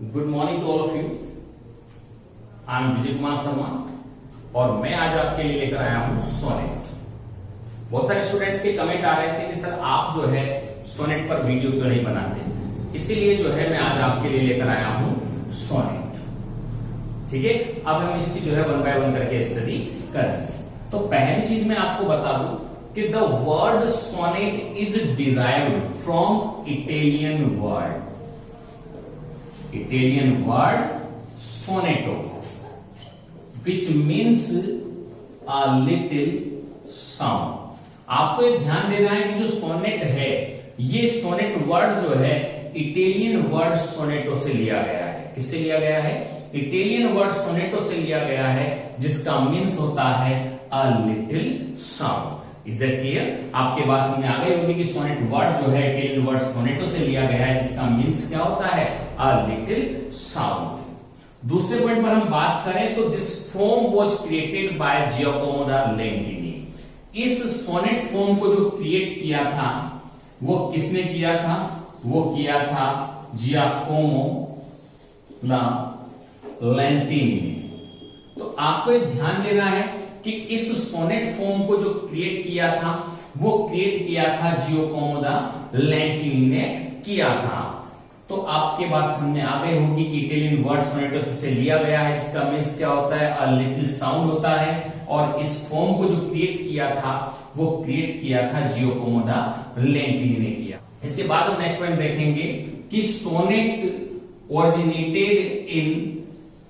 Good morning to all of you. I am Vijay Kumar Sharma और मैं आज आपके लिए लेकर आया हूं सोनेट। बहुत सारे स्टूडेंट्स के कमेंट आ रहे थे कि सर आप जो है सोनेट पर वीडियो क्यों नहीं बनाते, इसीलिए जो है मैं आज आपके लिए लेकर आया हूं सोनेट। ठीक है, अब हम इसकी जो है वन बाय वन करके स्टडी करें। तो पहली चीज मैं आपको बता दूं कि the word sonnet is derived from Italian word sonetto, which means a little sound। आपको ये ध्यान देना है कि जो सोनेट है, ये सोनेट वर्ड जो है इटालियन वर्ड सोनेटो से लिया गया है। किससे लिया गया है? इटालियन वर्ड सोनेटो से लिया गया है, जिसका मीन्स होता है a little sound। Is that clear? आपके बात समझ में आ गई होगी कि सोनेट वर्ड जो है इटालियन वर्ड सोनेटो से लिया गया है, जिसका मीन्स क्या होता है? A little sound। दूसरे पॉइंट पर हम बात करें तो this form was created by Giacomo da Lentini. इस सोनेट फॉर्म को जो क्रिएट किया था वो किसने किया था? वो किया था जियोकोमो दा लेंटिनी ने। तो आपको ये ध्यान देना है कि इस सोनेट फॉर्म को जो क्रिएट किया था वो क्रिएट किया था जियोकोमो दा लेंटिनी ने किया था। तो आपके बात समझ में आ गई होगी कि इटालियन वर्ड सोनेटो से लिया गया है, इसका मीन्स क्या होता है? अ लिटिल साउंड होता है। और इस फॉर्म को जो क्रिएट किया था वो क्रिएट किया था जियोकोमो दा लेंटिनी ने किया। इसके बाद हम नेक्स्ट पॉइंट देखेंगे कि सोनेट ओरिजिनेटेड इन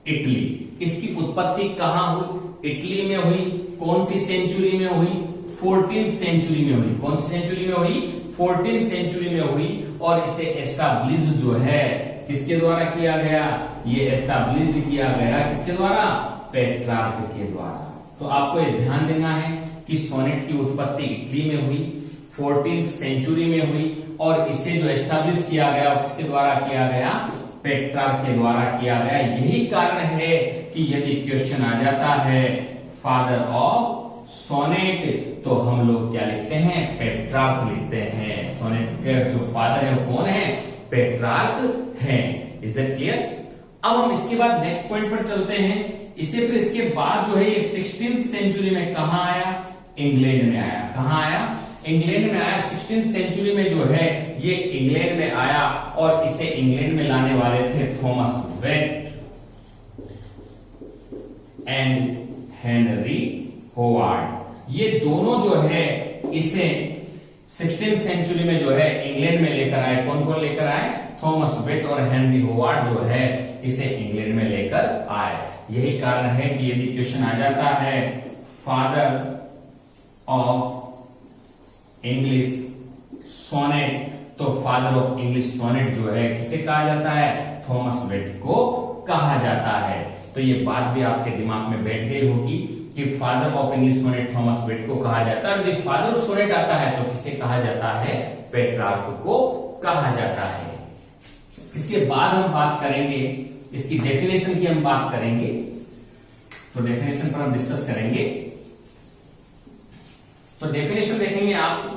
इटली। इसकी उत्पत्ति कहां हुई? इटली में हुई। कौन सी सेंचुरी में हुई? 14th सेंचुरी में हुई। कौन सी सेंचुरी में हुई? 14th सेंचुरी में हुई। और इसे एस्टैब्लिश जो है किसके द्वारा किया गया? ये एस्टैब्लिश किया गया किसके द्वारा? पेट्रार्क के द्वारा। तो आपको ये ध्यान देना है कि सोनेट की उत्पत्ति इटली में हुई, 14th सेंचुरी में हुई, और इसे जो एस्टैब्लिश किया गया किसके द्वारा किया गया? पेट्रार्क के द्वारा किया गया। यही कारण है कि यदि क्वेश्चन आ जाता है फादर ऑफ सोनेट तो हम लोग क्या लिखते हैं? पेट्रार्क लिखते हैं। सोनेट के जो फादर है वो कौन है? पेट्रार्क है। Is that clear? अब हम इसके बाद नेक्स्ट पॉइंट पर चलते हैं। इससे फिर इसके बाद जो है ये 16th सेंचुरी में कहां आया? इंग्लैंड में आया। कहां आया? इंग्लैंड में आया। 16th सेंचुरी में जो है ये इंग्लैंड में आया और इसे इंग्लैंड में लाने वाले थे Thomas Wyatt and Henry Howard. ये दोनों जो है इसे 16th सेंचुरी में जो है इंग्लैंड में लेकर आए। कौन कौन लेकर आए? थॉमस वेट और हेनरी होवार्ड जो है इसे इंग्लैंड में लेकर आए। यही कारण है कि यदि क्वेश्चन आ जाता है फादर ऑफ इंग्लिश सोनेट तो फादर ऑफ इंग्लिश सोनेट जो है किसे कहा जाता है? थॉमस वेट को कहा जाता है। तो ये बात भी आपके दिमाग में बैठ गई होगी कि father of English sonnet Thomas Wyatt को कहा जाता है। यदि फादर ऑफ सोनेट आता है तो किसे कहा जाता है? पेट्रार्क को कहा जाता है। इसके बाद हम बात करेंगे इसकी डेफिनेशन की, हम बात करेंगे। तो डेफिनेशन पर हम डिस्कस करेंगे। तो डेफिनेशन देखेंगे आप।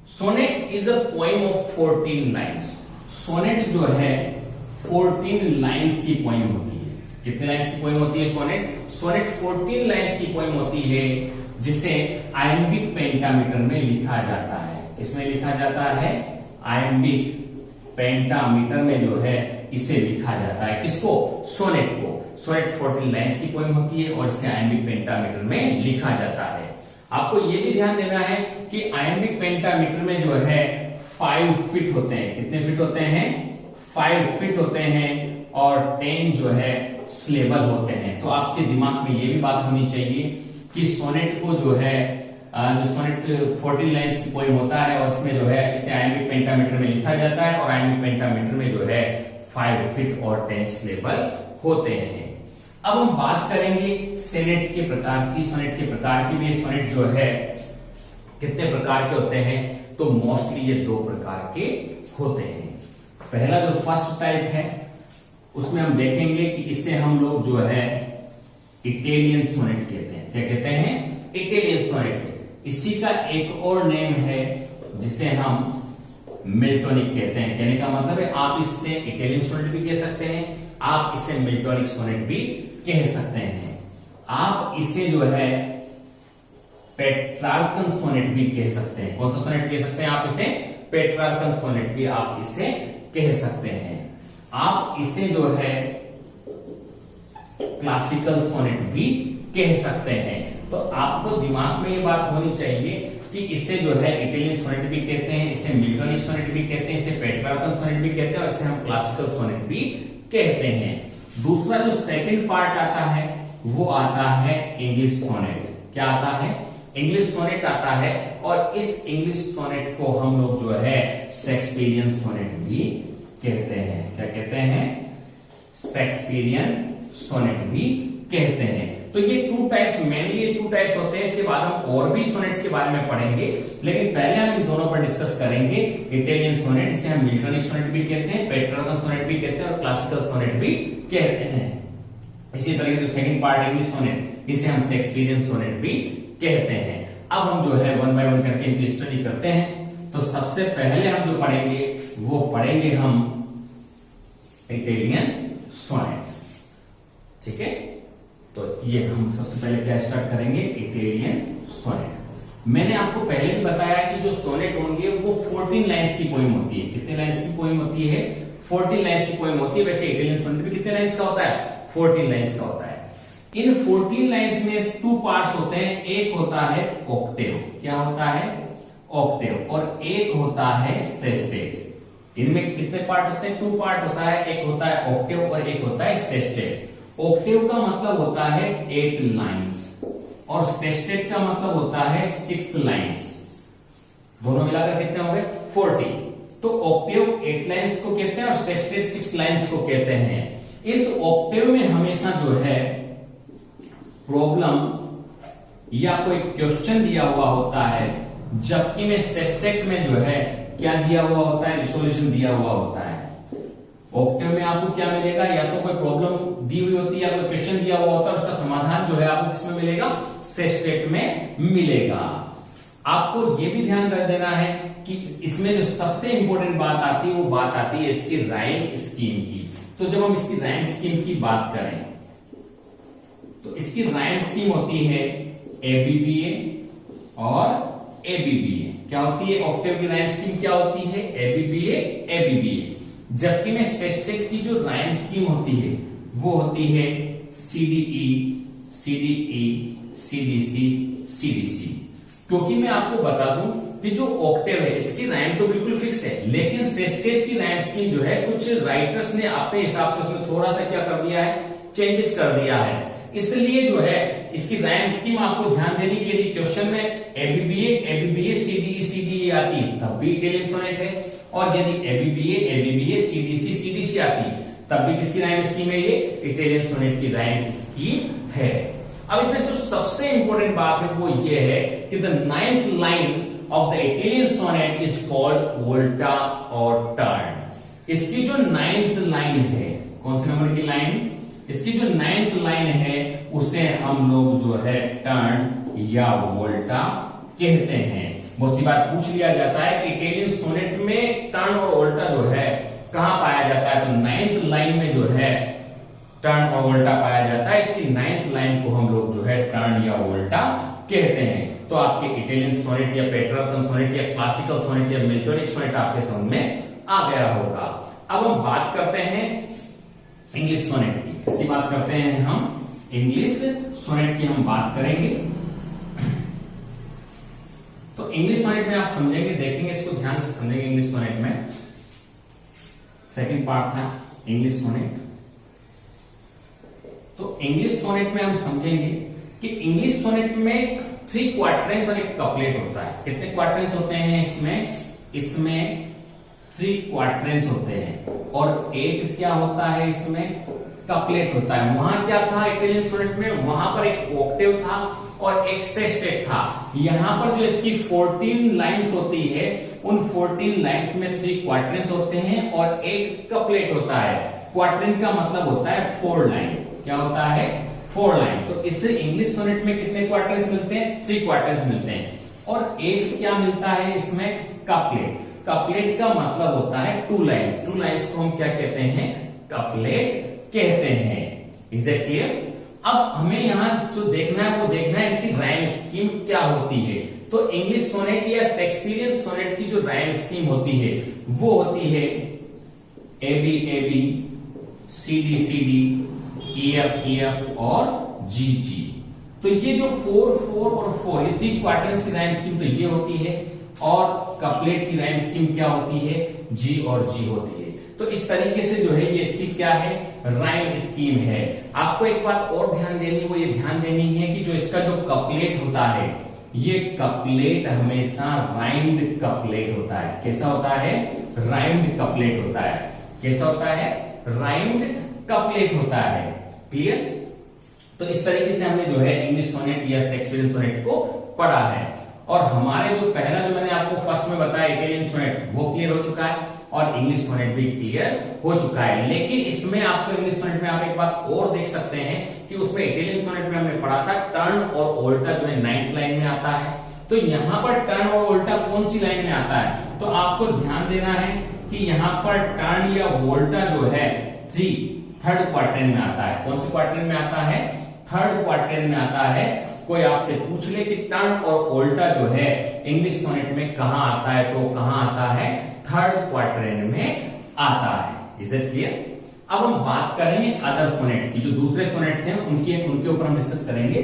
Sonnet is a poem of 14 lines. Sonnet जो है 14 लाइन्स की पोएम होती है। कितने लाइन्स की पोएम होती है सोनेट? सोनेट 14 लाइन्स की पोएम होती है, जिसे आयम्बिक पेंटामीटर में लिखा जाता है। इसमें लिखा जाता है आयम्बिक पेंटामीटर में जो है इसे लिखा जाता है। किसको? सोनेट को। सोनेट 14 लाइन्स की पोएम होती है और इसे आयम्बिक पेंटामीटर में लिखा जाता है। आपको यह भी ध्यान देना है कि आयम्बिक पेंटामीटर में जो है 5 फीट होते हैं। कितने फीट होते हैं? 5 फीट होते हैं और 10 जो है स्लेबल होते हैं। तो आपके दिमाग में ये भी बात होनी चाहिए कि सोनेट को जो है जो सोनेट 14 लाइन्स की पोएम होता है और इसमें जो है इसे आयम्बिक पेंटामीटर में लिखा जाता है और आयम्बिक पेंटामीटर में जो है 5 फीट और 10 स्लेबल होते हैं। अब हम बात करेंगे सोनेट्स के प्रकार की। सोनेट के प्रकार की भी सोनेट जो है कितने प्रकार के होते हैं? तो मोस्टली ये 2 प्रकार के होते हैं। पहला जो फर्स्ट टाइप है उसमें हम देखेंगे कि इसे हम लोग जो है इटालियन सोनेट कहते हैं। क्या कहते हैं? Italian sonnet. इसी का एक और नेम है जिसे हम मिल्टोनिक कहते हैं। कहने का मतलब है आप इससे इटालियन सोनेट भी कह सकते हैं, आप इसे मिल्टोनिक सोनेट भी कह सकते हैं, आप इसे जो है पेट्रार्कन सोनेट भी कह सकते हैं। कौन सा सोनेट कह सकते हैं आप इसे? पेट्रार्कन सोनेट भी आप इसे कह सकते हैं। आप इसे जो है क्लासिकल सोनेट भी कह सकते हैं। तो आपको दिमाग में ये बात होनी चाहिए कि इसे जो है इटालियन सोनेट भी कहते हैं, इसे मिल्टोनिक सोनेट भी कहते हैं, इसे पेट्रार्कन सोनेट भी कहते हैं और इसे हम क्लासिकल सोनेट भी कहते हैं। दूसरा जो सेकंड पार्ट आता है वो आता है इंग्लिश सोनेट। क्या आता है? इंग्लिश सोनेट आता है, और इस इंग्लिश सोनेट को हम लोग जो है शेक्सपियरियन सोनेट भी कहते हैं। क्या कहते हैं? शेक्सपियरियन सोनेट भी कहते हैं। तो ये टू टाइप्स, मेनली ये टू टाइप्स होते हैं। इसके बाद हम और भी सोनेट्स के बारे में पढ़ेंगे, लेकिन पहले हम इन दोनों पर डिस्कस करेंगे। इटालियन सोनेट, जिसे हम मिल्टोनिक सोनेट भी कहते हैं, पेट्रार्कन सोनेट भी कहते हैं और क्लासिकल सोनेट भी कहते हैं। इसी तरह जो सेकंड पार्ट इंग्लिश सोनेट, इसे हम शेक्सपियरियन सोनेट भी कहते हैं। अब हम जो है वन बाय वन करके इनकी स्टडी करते हैं। तो सबसे पहले हम जो पढ़ेंगे वो पढ़ेंगे हम इटालियन सोनेट। ठीक है, तो ये हम सबसे पहले क्या स्टार्ट करेंगे? Italian sonnet. मैंने आपको पहले भी बताया कि जो सोनेट होंगे वो 14 लाइंस की पोएम होती है। कितने लाइंस की पोएम होती है? 14 लाइंस की पोएम होती है। वैसे इटालियन सोनेट भी कितने लाइंस का होता है? 14 लाइंस का होता है। इन 14 लाइंस में टू पार्ट्स होते हैं। एक होता है ऑक्टेव। क्या होता है? ऑक्टेव। और एक होता है सेस्टेट। इनमें कितने पार्ट होते हैं? टू पार्ट होता है। एक होता है ऑक्टेव और एक होता है सेस्टेट। ऑक्टेव का मतलब होता है 8 लाइंस और सेस्टेट का मतलब होता है 6 लाइंस। दोनों मिलाकर कितने हो गए? 40। तो ऑक्टेव 8 लाइंस को कहते हैं और सेस्टेट 6 लाइंस को कहते हैं। इस ऑक्टेव में हमेशा जो है प्रॉब्लम या कोई क्वेश्चन दिया हुआ होता है, जबकि में सेस्टेट में जो है क्या दिया हुआ होता है? रिसोल्यूशन दिया हुआ होता है। ऑक्टेव में आपको क्या मिलेगा? या तो कोई प्रॉब्लम दी हुई होती है या कोई क्वेश्चन दिया हुआ होता है, उसका समाधान जो है आपको किसमें मिलेगा? सेस्टेट में मिलेगा। आपको यह भी ध्यान रख देना है कि इसमें जो सबसे इंपॉर्टेंट बात आती है वो बात आती है इसकी राइम स्कीम की। तो जब हम इसकी राइम स्कीम की बात करें तो इसकी राइम स्कीम होती है एबीबीए और एबीबीए। क्या होती है? ऑक्टेव की राइम स्कीम क्या होती है? ABBA ABBA. जबकि में सेस्टेट की जो राइम स्कीम होती है वो होती है सीडीई सीडीई सीडीसी सीडीसी। क्योंकि मैं आपको बता दूं कि जो ऑक्टेव है इसकी राइम तो बिल्कुल फिक्स है, लेकिन सेस्टेट की राइम स्कीम जो है कुछ राइटर्स ने अपने हिसाब से उसमें थोड़ा सा क्या कर दिया है? चेंजेस कर दिया है। इसलिए जो है इसकी राइम स्कीम आपको ध्यान देने के लिए क्वेश्चन में एबीबीए एबीबीए सीडीई सीडीई आती है तब भी इटालियन सोनेट है, और यदि एबीबीए एबीबीए सीडीसी सीडीसी आती है तब भी किसकी राइम स्कीम है? ये इटालियन सोनेट की राइम स्कीम है। अब इसमें सबसे इंपॉर्टेंट बात है वो ये है कि the 9th line of the Italian sonnet is called volta और टर्न। इसकी जो 9th लाइन है, कौन से नंबर की लाइन? इसकी जो 9th लाइन है उसे हम लोग जो है टर्न या वोल्टा कहते हैं। बहुत सी बात पूछ लिया जाता है कि इटालियन सोनेट में टर्न और वोल्टा जो है कहां पाया जाता है? तो 9th लाइन में जो है टर्न और वोल्टा पाया जाता है। इसकी 9th लाइन को हम लोग जो है टर्न या वोल्टा कहते हैं। तो आपके इटालियन सोनेट या पेट्रार्कन सोनेट या क्लासिकल सोनेट या मिल्टोनिक सोनेट आपके समझ में आ गया होगा। अब हम बात करते हैं इंग्लिश सोनेट की। किसकी बात करते हैं हम? इंग्लिश सोनेट की हम बात करेंगे। तो इंग्लिश सोनेट में आप समझेंगे, देखेंगे, इसको ध्यान से समझेंगे। इंग्लिश सोनेट में सेकंड पार्ट था इंग्लिश सोनेट। तो इंग्लिश सोनेट में हम समझेंगे कि इंग्लिश सोनेट में 3 क्वार्टेंस और एक कपलेट होता है। कितने क्वार्टेंस होते हैं इसमें 3 क्वार्टेंस होते हैं और एक क्या होता है? इसमें कपलेट होता है। वहां क्या था इटालियन सोनेट में? वहां पर एक ऑक्टेव था और एक सेस्टेट था। यहां पर जो इसकी 14 लाइंस होती है उन 14 लाइंस में 3 क्वार्टेंस होते हैं और एक कपलेट होता है। क्वार्टेंट का मतलब होता है 4 लाइन। क्या होता है? 4 लाइन। तो इससे इंग्लिश सोनेट में कितने क्वार्टेंस मिलते हैं? 3 क्वार्टेंस मिलते हैं। और एक क्या मिलता है इसमें? कपलेट। कपलेट का मतलब होता है टू लाइन्स। टू लाइन्स को हम क्या कहते हैं? कपलेट कहते हैं। Is that clear? अब हमें यहां जो देखना है वो देखना है कि राइम स्कीम क्या होती है। तो इंग्लिश सोनेट या शेक्सपियरियन सोनेट की जो राइम स्कीम होती है वो होती है A B A B, C D C D, E F और जी जी। तो ये जो 4 4 और 4 ये 3 क्वार्टर्स की राइम स्कीम तो ये होती है, और कपलेट की राइम स्कीम क्या होती है? जी और जी होती है। तो इस तरीके से जो है ये इसकी क्या है? राइम स्कीम है। आपको एक बात और ध्यान देनी, वो ये ध्यान देनी है कि जो इसका जो कपलेट होता है, ये कपलेट हमेशा राइम्ड कपलेट होता है। कैसा होता है? राइम्ड कपलेट होता है। कैसा होता है? राइम्ड कपलेट होता है। क्लियर? तो इस तरीके से हमने जो है इंग्लिश सोनेट या शेक्सपियरियन सोनेट को पढ़ा है। और हमारे जो पहला जो मैंने आपको फर्स्ट में बताया इटालियन सोनेट वो क्लियर हो चुका है, और इंग्लिश सोनेट भी क्लियर हो चुका है। लेकिन इसमें आपको इंग्लिश सोनेट में आप एक बात और देख सकते हैं कि उसमें इटालियन सोनेट में हमने पढ़ा था टर्न और ओल्टा जो है 9th लाइन में आता है। तो यहां पर टर्न और ओल्टा कौन सी लाइन में आता है? तो आपको ध्यान देना है कि यहां पर टर्न या वोल्टा जो है 3rd क्वार्टर में आता है। कौन से क्वार्टर में आता है? 3rd क्वार्टर में आता है। कोई आपसे पूछ ले कि टर्न और ओल्टा जो है इंग्लिश सोनेट में कहां आता है, तो कहां आता है? 3rd क्वार्टर में आता है। Is that clear? अब हम बात करेंगे अदर सोनेट की। जो दूसरे सोनेट्स हैं उनके ऊपर हम डिस्कस करेंगे।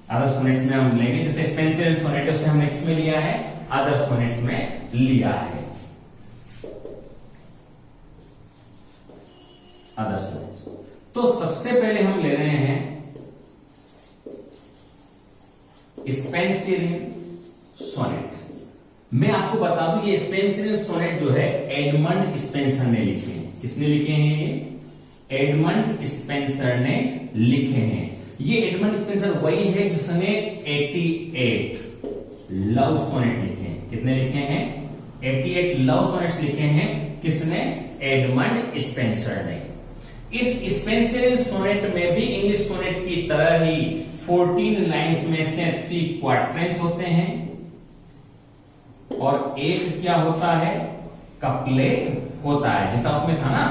अदर सोनेट्स में हम लेंगे, जैसे स्पेंसर सोनेट उसे हमने किसमें लिया है? अदर सोनेट्स में लिया है। Other sonnets. तो सबसे पहले हम ले रहे हैं स्पेंसरियन सोनेट। मैं आपको बता दूं ये स्पेंसरियन सोनेट जो है एडमंड स्पेंसर ने लिखे हैं। किसने लिखे हैं? ये एडमंड स्पेंसर ने लिखे हैं। ये एडमंड स्पेंसर वही है जिसने 88 लव सोनेट लिखे हैं। कितने लिखे हैं? 88 लव सोनेट्स लिखे हैं। किसने? एडमंड स्पेंसर ने। इस स्पेंसरियन सोनेट में भी इंग्लिश सोनेट की तरह ही 14 लाइंस में से 3 क्वार्टर्स होते हैं, और एक क्या होता है? कपलेट होता है। जैसा उसमें था ना,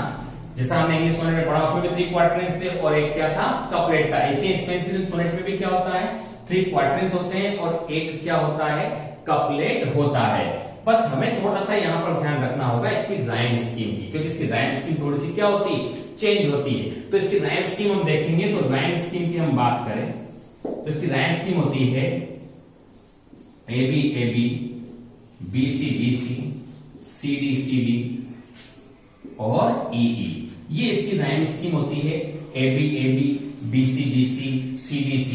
जैसा हमने इंग्लिश सोनेट में पढ़ा उसमें भी 3 क्वार्टर्स थे और एक क्या था? कपलेट था। ऐसे स्पेंसरियन सोनेट में भी क्या होता है? 3 क्वार्टर्स होते हैं और एक क्या होता है? कपलेट होता है। बस हमें थोड़ा सा यहां पर ध्यान रखना होगा इसकी राइम स्कीम की, क्योंकि इसकी राइम स्कीम थोड़ी सी क्या होती है? चेंज होती है। तो इसकी राइम स्कीम हम देखेंगे। तो राइम स्कीम की हम बात करें तो इसकी राइम स्कीम होती है A B A B, B C B C, C D और ई ई। ये इसकी राइम स्कीम होती है। A B, B C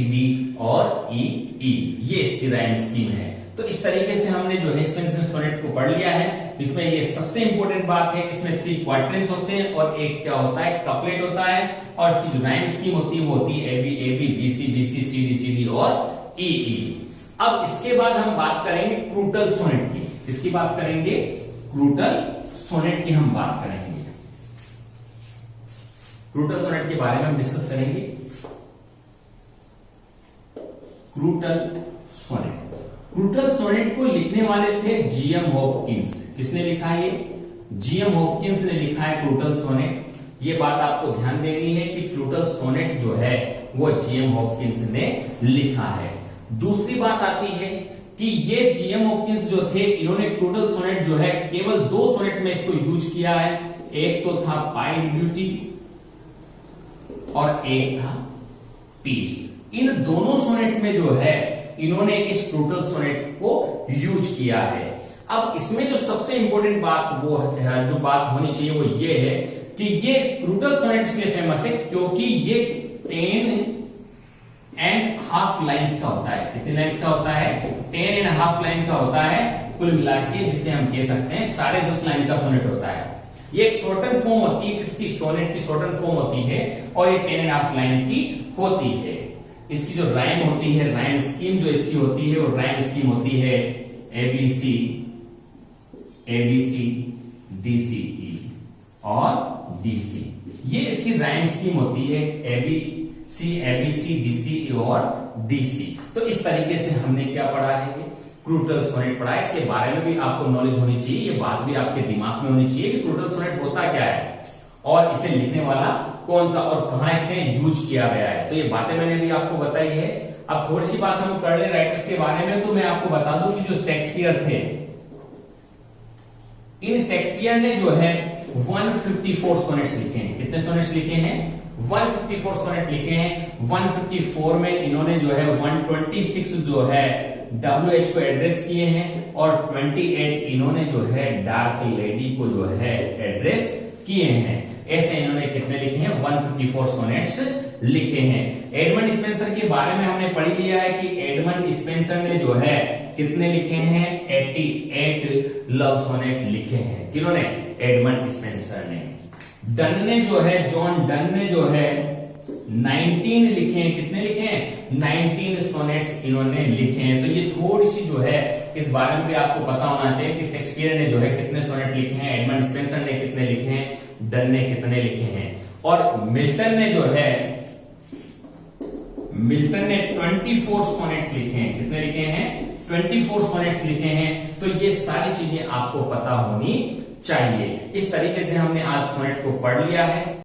D और ई ई। ये इसकी राइम स्कीम है। तो इस तरीके से हमने जो है स्पेंसर सोनेट को पढ़ लिया है। इसमें ये सबसे इंपॉर्टेंट बात है, इसमें 3 क्वार्टर्स होते हैं और एक क्या होता है? कपलेट होता है। और इसकी जो राइम स्कीम होती है वो होती है A B, B C, C D और ई ई। अब इसके बाद हम बात करेंगे क्रूटल सोनेट की। किसकी बात करेंगे? क्रूटल सोनेट की हम बात करेंगे। क्रूटल सोनेट के बारे में हम डिस्कस करेंगे। क्रूटल सोनेट। क्रूटल सोनेट को लिखने वाले थे जीएम हॉपकिंस। किसने लिखा है? ये जीएम हॉपकिंस ने लिखा है क्रूटल सोनेट। ये बात आपको ध्यान देनी है कि क्रूटल सोनेट जो है वो जीएम हॉपकिंस ने लिखा है। दूसरी बात आती है कि ये जीएम हॉपकिंस जो थे इन्होंने क्रूटल सोनेट जो है केवल 2 सोनेट में इसको यूज किया है। एक तो था पाइन ब्यूटी और एक था पीस। इन दोनों सोनेट्स में जो है इन्होंने इस क्रूटल सोनेट को यूज किया है। अब इसमें जो सबसे इंपॉर्टेंट बात वो है, जो बात होनी चाहिए वो ये है कि ये क्रूटल सोनेट इसलिए फेमस है क्योंकि ये 10.5 लाइंस का होता है। कितनी लाइंस का होता है? 10.5 लाइन का होता है कुल मिला के, जिसे हम कह सकते हैं 10.5 लाइन का सोनेट होता है। ये एक शॉर्टन फॉर्म होती है, किसकी? सोनेट की शॉर्टन फॉर्म होती है और ये 10.5 लाइन की होती है। इसकी जो राइम होती है, राइम स्कीम जो इसकी होती है वो राइम स्कीम होती है ए बी सी डी सी ई और डी सी। ये इसकी राइम स्कीम होती है ए बी सी डी सी ई और डी सी। तो इस तरीके से हमने क्या पढ़ा है? ये क्रूटल सोनेट पढ़ा है, इसके बारे में भी आपको नॉलेज होनी चाहिए, ये बात भी आपके दिमाग में होनी चाहिए कि क्रूटल सोनेट होता क्या है और इसे लिखने वाला कौन था और कहां इसे यूज किया गया है। तो ये बातें मैंने भी आपको बताई है। अब थोड़ी सी बात हम कर ले राइटर्स के बारे में, तो मैं आपको बता दूं कि जो शेक्सपियर थे, इन शेक्सपियर ने जो है 154 सोनेट्स लिखे हैं। कितने सोनेट्स लिखे हैं? 154 सोनेट लिखे हैं। 154 में इन्होंने जो है 126 जो है WH को एड्रेस किए हैं और 28 इन्होंने जो है डार्क लेडी को जो है एड्रेस किए हैं। ऐसे इन्होंने कितने लिखे हैं? 154 सोनेट्स लिखे हैं। एडमंड स्पेंसर के बारे में हमने पढ़ लिया है कि एडमंड स्पेंसर ने जो है कितने लिखे हैं? 88 लव सोनेट लिखे हैं। किन्होंने? एडमंड स्पेंसर ने। डन ने जो है, जॉन डन ने जो है 19 लिखे हैं। कितने लिखे हैं? 19 सोनेट्स इन्होंने लिखे हैं। तो ये थोड़ी सी जो है इस बारे में भी आपको पता होना चाहिए कि शेक्सपियर ने जो है कितने सोनेट लिखे हैं, एडमंड स्पेंसर ने कितने लिखे हैं, डन ने कितने लिखे हैं। और मिल्टन ने जो है, मिल्टन ने 24 सोनेट्स लिखे हैं। कितने लिखे हैं? 24 सोनेट्स लिखे हैं। तो ये सारी चीजें आपको पता होनी चाहिए। इस तरीके से हमने आज सोनेट को पढ़ लिया है।